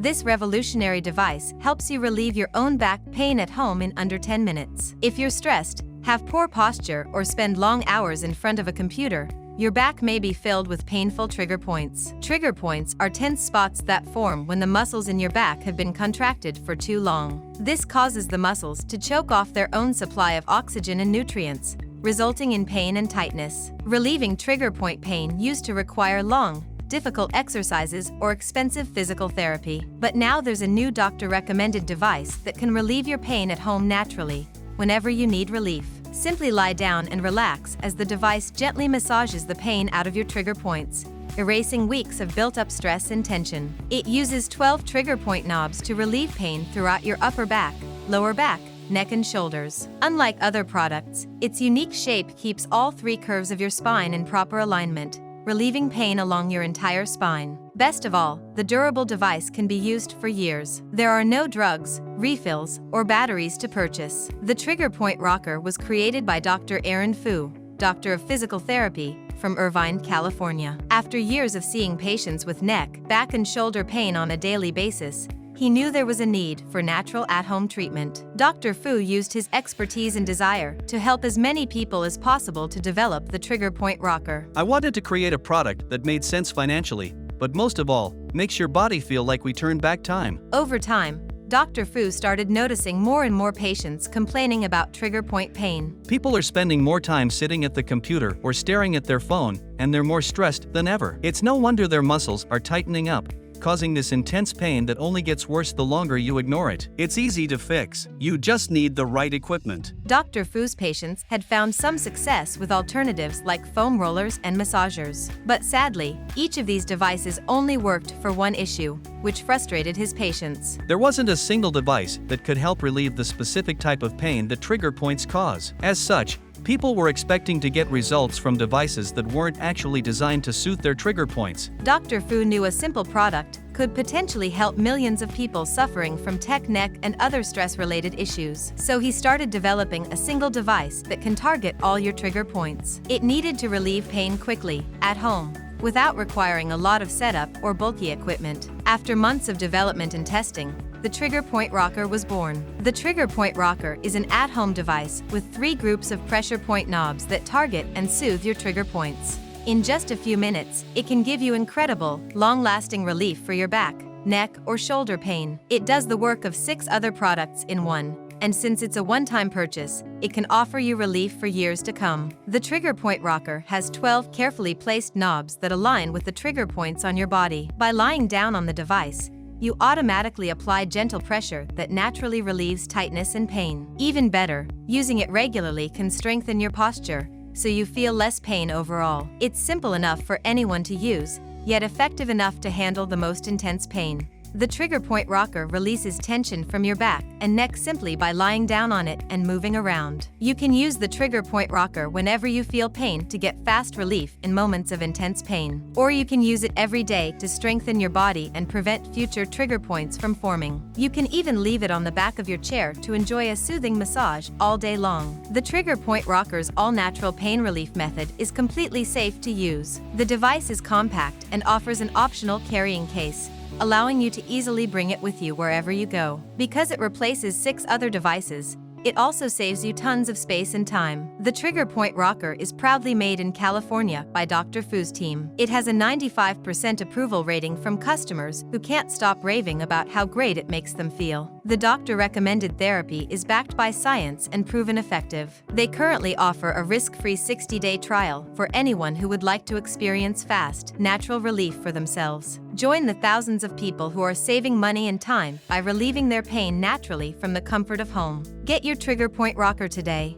This revolutionary device helps you relieve your own back pain at home in under 10 minutes. If you're stressed, have poor posture, or spend long hours in front of a computer, your back may be filled with painful trigger points. Trigger points are tense spots that form when the muscles in your back have been contracted for too long. This causes the muscles to choke off their own supply of oxygen and nutrients, resulting in pain and tightness. Relieving trigger point pain used to require long, difficult exercises or expensive physical therapy. But now there's a new doctor-recommended device that can relieve your pain at home naturally, whenever you need relief. Simply lie down and relax as the device gently massages the pain out of your trigger points, erasing weeks of built-up stress and tension. It uses 12 trigger point knobs to relieve pain throughout your upper back, lower back, neck and shoulders. Unlike other products, its unique shape keeps all 3 curves of your spine in proper alignment, relieving pain along your entire spine. Best of all, the durable device can be used for years. There are no drugs, refills, or batteries to purchase. The Trigger Point Rocker was created by Dr. Aaron Fu, Doctor of Physical Therapy, from Irvine, California. After years of seeing patients with neck, back and shoulder pain on a daily basis, he knew there was a need for natural at-home treatment. Dr. Fu used his expertise and desire to help as many people as possible to develop the Trigger Point Rocker. I wanted to create a product that made sense financially, but most of all, makes your body feel like we turned back time. Over time, Dr. Fu started noticing more and more patients complaining about trigger point pain. People are spending more time sitting at the computer or staring at their phone, and they're more stressed than ever. It's no wonder their muscles are tightening up, causing this intense pain that only gets worse the longer you ignore it. It's easy to fix. You just need the right equipment. Dr. Fu's patients had found some success with alternatives like foam rollers and massagers. But sadly, each of these devices only worked for one issue, which frustrated his patients. There wasn't a single device that could help relieve the specific type of pain that trigger points cause. As such, people were expecting to get results from devices that weren't actually designed to soothe their trigger points. Dr. Fu knew a simple product could potentially help millions of people suffering from neck and other stress-related issues. So he started developing a single device that can target all your trigger points. It needed to relieve pain quickly, at home, without requiring a lot of setup or bulky equipment. After months of development and testing, the Trigger Point Rocker was born. The Trigger Point Rocker is an at-home device with 3 groups of pressure point knobs that target and soothe your trigger points. In just a few minutes, it can give you incredible, long-lasting relief for your back, neck, or shoulder pain. It does the work of 6 other products in one. And since it's a one-time purchase, it can offer you relief for years to come. The Trigger Point Rocker has 12 carefully placed knobs that align with the trigger points on your body. By lying down on the device, you automatically apply gentle pressure that naturally relieves tightness and pain. Even better, using it regularly can strengthen your posture, so you feel less pain overall. It's simple enough for anyone to use, yet effective enough to handle the most intense pain. The Trigger Point Rocker releases tension from your back and neck simply by lying down on it and moving around. You can use the Trigger Point Rocker whenever you feel pain to get fast relief in moments of intense pain. Or you can use it every day to strengthen your body and prevent future trigger points from forming. You can even leave it on the back of your chair to enjoy a soothing massage all day long. The Trigger Point Rocker's all-natural pain relief method is completely safe to use. The device is compact and offers an optional carrying case, allowing you to easily bring it with you wherever you go. Because it replaces 6 other devices, it also saves you tons of space and time. The Trigger Point Rocker is proudly made in California by Dr. Fu's team. It has a 95% approval rating from customers who can't stop raving about how great it makes them feel. The doctor-recommended therapy is backed by science and proven effective. They currently offer a risk-free 60-day trial for anyone who would like to experience fast, natural relief for themselves. Join the thousands of people who are saving money and time by relieving their pain naturally from the comfort of home. Get your Trigger Point Rocker today.